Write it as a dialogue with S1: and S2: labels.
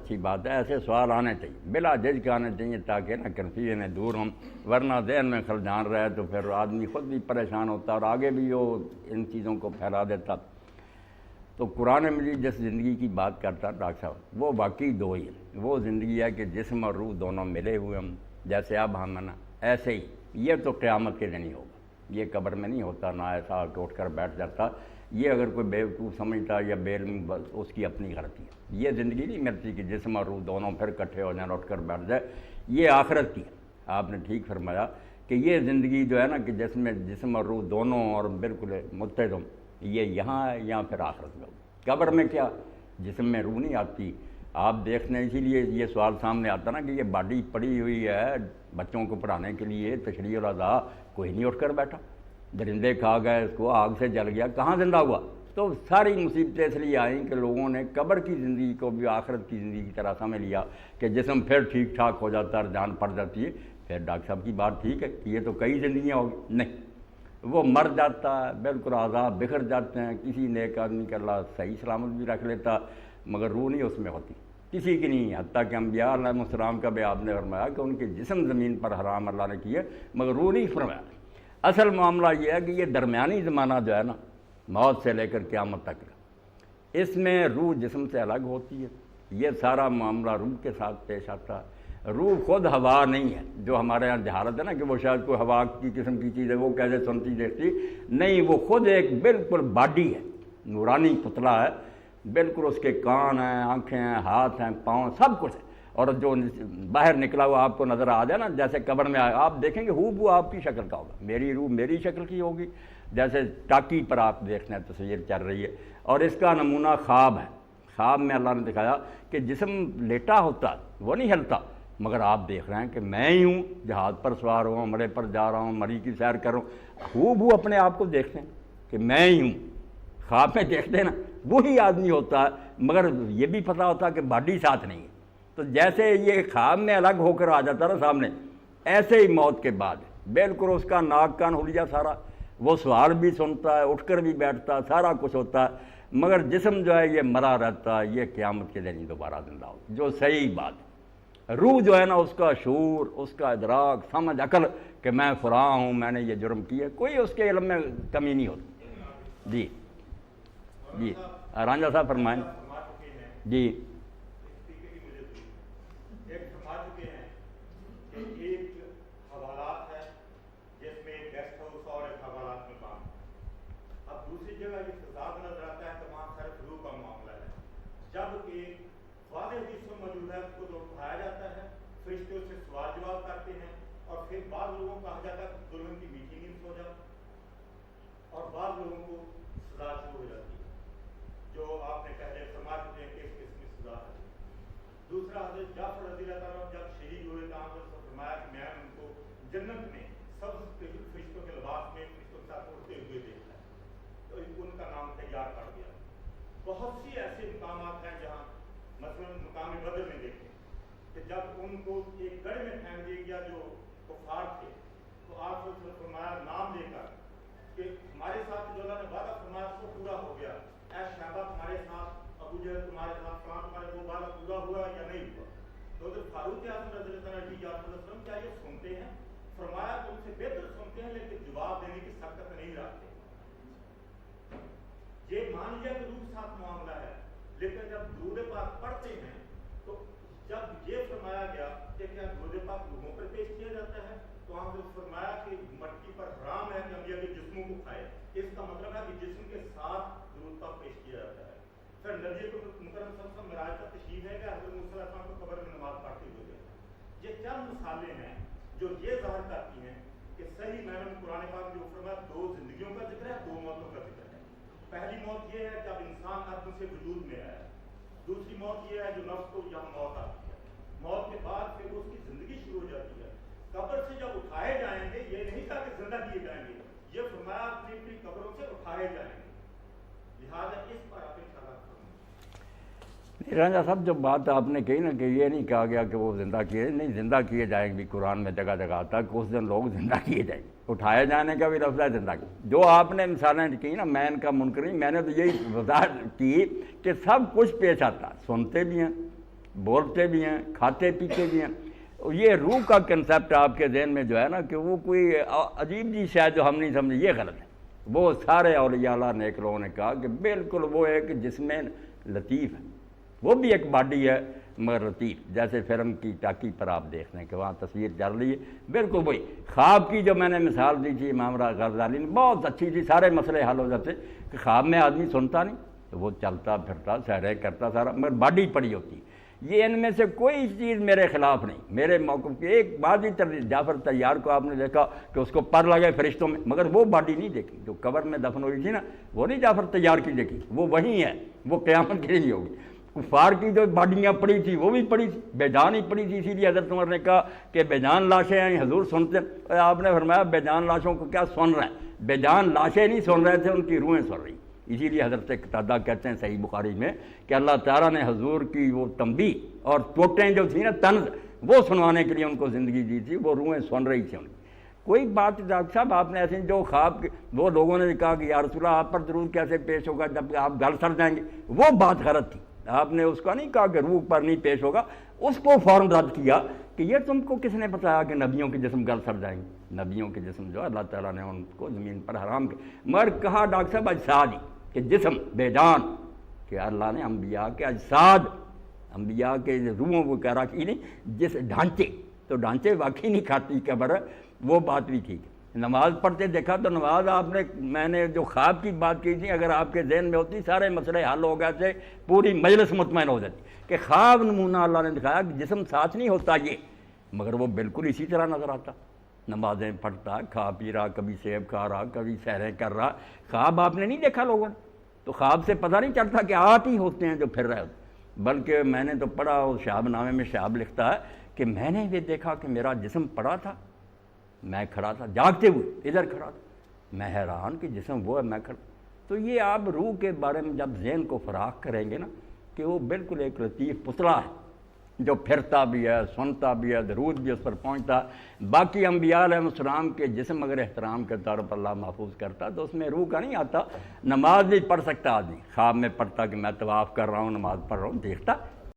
S1: اچھی بات ہے، ایسے سوال آنے چاہیے، بلا جھجک آنے چاہیے تاکہ نا کنفیوژن دور ہوں، ورنہ ذہن میں خلجان رہے تو پھر آدمی خود بھی پریشان ہوتا اور آگے بھی وہ ان چیزوں کو پھیلا دیتا۔ تو قرآن مجید جس زندگی کی بات کرتا ڈاکٹر صاحب، وہ واقعی دو ہی ہے، وہ زندگی ہے کہ جسم اور روح دونوں ملے ہوئے ہم، جیسے اب ہم ہیں نا ایسے ہی، یہ تو قیامت کے دن ہی ہوگا، یہ قبر میں نہیں ہوتا، نہ ایسا کہ اٹھ کر بیٹھ جاتا، یہ اگر کوئی بیوقوف سمجھتا یا بے علم اس کی اپنی غلطی ہے، یہ زندگی نہیں ملتی کہ جسم اور روح دونوں پھر اکٹھے ہو جائیں اٹھ کر بیٹھ جائے، یہ آخرت کی ہے۔ آپ نے ٹھیک فرمایا کہ یہ زندگی جو ہے نا کہ جس میں جسم اور روح دونوں اور بالکل متحد ہوں، یہ یہاں ہے یا پھر آخرت میں ہوگا۔ قبر میں کیا جسم میں روح نہیں آتی، آپ دیکھتے ہیں، اسی لیے یہ سوال سامنے آتا نا کہ یہ باڈی پڑی ہوئی ہے بچوں کو پڑھانے کے لیے، تشریح الاضحیٰ کوئی نہیں اٹھ کر بیٹھا، درندے کھا گئے اس کو، آگ سے جل گیا، کہاں زندہ ہوا؟ تو ساری مصیبتیں اس لیے آئیں کہ لوگوں نے قبر کی زندگی کو بھی آخرت کی زندگی کی طرح سمجھ لیا کہ جسم پھر ٹھیک ٹھاک ہو جاتا ہے، جان پڑ جاتی ہے، پھر ڈاکٹر صاحب کی بات ٹھیک ہے کہ یہ تو کئی زندگیاں ہوگی، نہیں، وہ مر جاتا ہے، بالکل اعضاء بکھر جاتے ہیں، کسی نیک آدمی کا اللہ صحیح سلامت بھی رکھ لیتا، مگر روح نہیں اس میں ہوتی، کسی کی نہیں، حتیٰ کہ انبیاء علیہ السلام کا بھی آپ نے فرمایا کہ ان کے جسم زمین پر حرام اللہ نے کیے مگر روح نہیں فرمایا۔ اصل معاملہ یہ ہے کہ یہ درمیانی زمانہ جو ہے نا موت سے لے کر قیامت تک، اس میں روح جسم سے الگ ہوتی ہے، یہ سارا معاملہ روح کے ساتھ پیش آتا ہے۔ روح خود ہوا نہیں ہے، جو ہمارے یہاں جہالت ہے نا کہ وہ شاید کوئی ہوا کی قسم کی چیز ہے، وہ کیسے سنتی دیکھتی، نہیں، وہ خود ایک بالکل باڈی ہے، نورانی پتلا ہے، بالکل اس کے کان ہیں، آنکھیں ہیں، ہاتھ ہیں، پاؤں، سب کچھ ہے، اور جو باہر نکلا ہوا آپ کو نظر آ جائے نا، جیسے قبر میں آئے آپ دیکھیں گے ہو آپ کی شکل کا ہوگا، میری روح میری شکل کی ہوگی، جیسے ٹاکی پر آپ دیکھتے ہیں تصویر چل رہی ہے، اور اس کا نمونہ خواب ہے۔ خواب میں اللہ نے دکھایا کہ جسم لیٹا ہوتا ہے، وہ نہیں ہلتا، مگر آپ دیکھ رہے ہیں کہ میں ہی ہوں، جہاز پر سوار ہوں، مرے پر جا رہا ہوں، مری کی سیر کر رہا ہوں، ہو اپنے آپ کو دیکھتے ہیں کہ میں ہی ہوں، خواب میں دیکھتے ہیں نا، وہی آدمی ہوتا ہے، مگر یہ بھی پتہ ہوتا ہے کہ باڈی ساتھ نہیں ہے۔ تو جیسے یہ خواب میں الگ ہو کر آ جاتا نا سامنے، ایسے ہی موت کے بعد بالکل اس کا ناک کان حلیہ سارا، وہ سوال بھی سنتا ہے، اٹھ کر بھی بیٹھتا ہے، سارا کچھ ہوتا ہے، مگر جسم جو ہے یہ مرا رہتا ہے، یہ قیامت کے دن ہی دوبارہ زندہ ہو، جو صحیح بات ہے۔ روح جو ہے نا اس کا شعور، اس کا ادراک، سمجھ، عقل کہ میں فلاں ہوں، میں نے یہ جرم کیا، کوئی اس کے علم میں کمی نہیں ہوتی۔ جی جی رانجھا صاحب فرمائیں۔ جی
S2: جب ایک واضح جسم موجود ہے اس کو جو اٹھایا جاتا ہے، فرشتے اس سے سوال جواب کرتے ہیں، اور پھر بعض لوگوں کو کہا جاتا ہے کہ دلہن کی میٹھی نیند سو جاؤ، اور بعض لوگوں کو سزا شروع ہو جاتی ہے، جو آپ نے پہلے فرما چکے ہیں کہ اس قسم کی سزا ہے۔ دوسرا حضرت جعفر رضی اللہ تعالیٰ جب شہید ہوئے تو آپ نے فرمایا کہ میں ان کو جنت میں سب فرشتوں کے لباس میں فرشتوں کے ساتھ اڑتے ہوئے دیکھا ہے، تو ان کا نام تیار کر دیا۔ بہت سی ایسے مقامات ہیں جہاں مثلاً مقام بدر میں دیکھیں کہ جب ان کو ایک گڑھ میں پھینک دیا گیا جو کفار تھے، تو آپ نے فرمایا نام لے کر کہ ہمارے ساتھ جو اللہ نے وعدہ فرمایا وہ پورا ہو گیا، اے شہبہ تمہارے ساتھ، ابو جہل تمہارے ساتھ، فلاں تمہارے وہ وعدہ پورا ہوا یا نہیں ہوا؟ تو حضرت فاروق اعظم رضی اللہ عنہ یا رسول اللہ کیا یہ سنتے ہیں؟ فرمایا تم سے بہتر سنتے ہیں لیکن جواب دینے کی سخت نہیں رکھتے۔ یہ مان لیا کہ روح ساتھ معاملہ ہے، لیکن جب درود پاک پڑھتے ہیں تو جب یہ فرمایا گیا کہ کیا درود پاک روحوں پر پیش کیا جاتا ہے، تو ہم نے فرمایا کہ مٹی پر حرام ہے کہ انبیاء کے جسموں کو کھائے، اس کا مطلب ہے کہ جسم کے ساتھ درود پاک پیش کیا جاتا ہے۔ پھر نبی مکرم صلی اللہ علیہ وسلم معراج کا تشریف ہے کہ حضرت موسیٰ علیہ السلام کو قبر میں نماز پڑھتے ہوئے دیکھا۔ یہ چند مثالیں ہیں جو یہ ظاہر کرتی ہیں کہ صحیح معنی میں قرآن پاک جو فرمایا دو زندگیوں کا ذکر ہے، دو موتوں کا ذکر ہے۔ پہلی موت یہ ہے جب انسان عدم سے وجود میں آیا، دوسری موت یہ ہے جو نفس کو یہاں موت آتی ہے، موت کے بعد پھر اس کی زندگی شروع ہو جاتی ہے۔ قبر سے جب اٹھائے جائیں گے، یہ نہیں کہا کہ زندہ کیے جائیں گے، یہ فرمایا اپنی اپنی قبروں سے اٹھائے جائیں گے، لہٰذا اس پر آپ
S1: رانجھا صاحب جو بات آپ نے کہی نا کہ یہ نہیں کہا گیا کہ وہ زندہ کیے، نہیں، زندہ کیے جائیں گے بھی قرآن میں جگہ جگہ آتا ہے کہ اس دن لوگ زندہ کیے جائیں گے، اٹھائے جانے کا بھی لفظ ہے زندہ کی۔ جو آپ نے مثالیں کی نا، میں ان کا منکر نہیں، میں نے تو یہی وضاحت کی کہ سب کچھ پیش آتا ہے، سنتے بھی ہیں، بولتے بھی ہیں، کھاتے پیتے بھی ہیں. یہ روح کا کنسیپٹ آپ کے ذہن میں جو ہے نا کہ وہ کوئی عجیب جی شاید جو ہم نہیں سمجھے، یہ غلط ہے. وہ سارے اولیاء اللہ نیک لوگوں نے کہا کہ بالکل وہ ایک جسم لطیف ہے، وہ بھی ایک باڈی ہے مگر لطیف. جیسے فلم کی ٹاکی پر آپ دیکھ لیں کہ وہاں تصویر چل رہی ہے، بالکل وہی. خواب کی جو میں نے مثال دی تھی امام غزالی نے، بہت اچھی تھی، سارے مسئلے حل ہو جاتے کہ خواب میں آدمی سنتا نہیں، وہ چلتا پھرتا سیریں کرتا سارا، مگر باڈی پڑی ہوتی. یہ ان میں سے کوئی چیز میرے خلاف نہیں. میرے موقف کی ایک بات ہی جعفر طیار کو آپ نے دیکھا کہ اس کو پر لگے فرشتوں میں، مگر وہ باڈی نہیں دیکھی جو قبر میں دفن ہوئی تھی نا، وہ نہیں جعفر طیار کی دیکھی، وہ وہی ہے، وہ قیامت کے لیے نہیں ہوگی. کفار کی جو باڈیاں پڑی تھی وہ بھی پڑی تھی، بے جان ہی پڑی تھی. اسی لیے حضرت عمر نے کہا کہ بے جان لاشیں ہیں حضور سنتے ہیں. آپ نے فرمایا بے جان لاشوں کو کیا سن رہے ہیں؟ بے جان لاشیں نہیں سن رہے تھے، ان کی روحیں سن رہی. اسی لیے حضرت قتادہ کہتے ہیں صحیح بخاری میں کہ اللہ تعالیٰ نے حضور کی وہ تنبیہ اور چوٹیں جو تھیں نا طنز، وہ سنوانے کے لیے ان کو زندگی دی تھی، وہ روحیں سن رہی تھیں ان کی. کوئی بات ڈاکٹر صاحب آپ نے ایسے جو خواب کے وہ لوگوں نے کہا کہ یا رسول اللہ آپ پر ضرور کیسے پیش ہوگا جب آپ گل سڑ جائیں گے، وہ بات غلط تھی. آپ نے اس کا نہیں کہا کہ روح پر نہیں پیش ہوگا، اس کو فوراً رد کیا کہ یہ تم کو کس نے بتایا کہ نبیوں کے جسم گل سڑ جائیں گے؟ نبیوں کے جسم جو اللہ تعالیٰ نے ان کو زمین پر حرام کیا. مگر کہا ڈاکٹر صاحب اجساد ہی کہ جسم بے جان، کہ اللہ نے انبیاء کے اجساد، انبیاء کے روحوں کو کہہ رہا کہ نہیں جس ڈھانچے، تو ڈھانچے واقعی نہیں کھاتی قبر، وہ بات بھی ٹھیک ہے. نماز پڑھتے دیکھا تو نماز آپ نے، میں نے جو خواب کی بات کی تھی اگر آپ کے ذہن میں ہوتی سارے مسئلے حل ہو گئے تھے، پوری مجلس مطمئن ہو جاتی کہ خواب نمونہ اللہ نے دکھایا کہ جسم ساتھ نہیں ہوتا یہ، مگر وہ بالکل اسی طرح نظر آتا. نمازیں پڑھتا، کھا پی رہا، کبھی سیب کھا رہا، کبھی سیریں کر رہا. خواب آپ نے نہیں دیکھا لوگوں نے، تو خواب سے پتہ نہیں چلتا کہ آپ ہی ہوتے ہیں جو پھر رہے ہوتے. بلکہ میں نے تو پڑھا، اس شہاب نامے میں شہاب لکھتا ہے کہ میں نے یہ دیکھا کہ میرا جسم پڑا تھا، میں کھڑا تھا جاگتے ہوئے، ادھر کھڑا تھا، میں حیران کہ جسم وہ ہے میں کھڑا. تو یہ آپ روح کے بارے میں جب ذہن کو فراخ کریں گے نا کہ وہ بالکل ایک لطیف پتلا ہے جو پھرتا بھی ہے، سنتا بھی ہے، درود بھی اس پر پہنچتا. باقی انبیاء علیہ السلام کے جسم اگر احترام کے طور پر اللہ محفوظ کرتا تو اس میں روح کا نہیں آتا. نماز بھی پڑھ سکتا آدمی، خواب میں پڑھتا کہ میں طواف کر رہا ہوں، نماز پڑھ رہا ہوں، دیکھتا